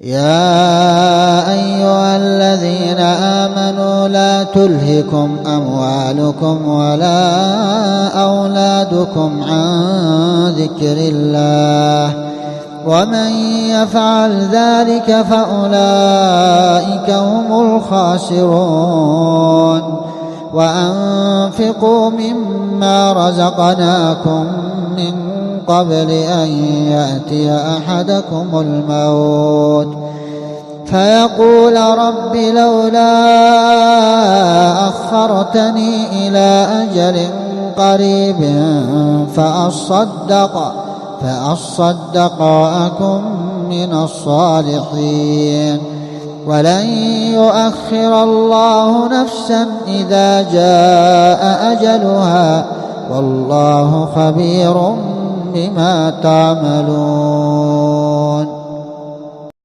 يا أيها الذين آمنوا لا تلهكم أموالكم ولا أولادكم عن ذكر الله ومن يفعل ذلك فأولئك هم الخاسرون وأنفقوا مما رزقناكم من قبل أن يأتي أحدكم الموت فيقول رب لولا أخرتني إلى أجل قريب فأصدق وأكن من الصالحين ولن يؤخر الله نفسا إذا جاء أجلها والله خبير بما تعملون.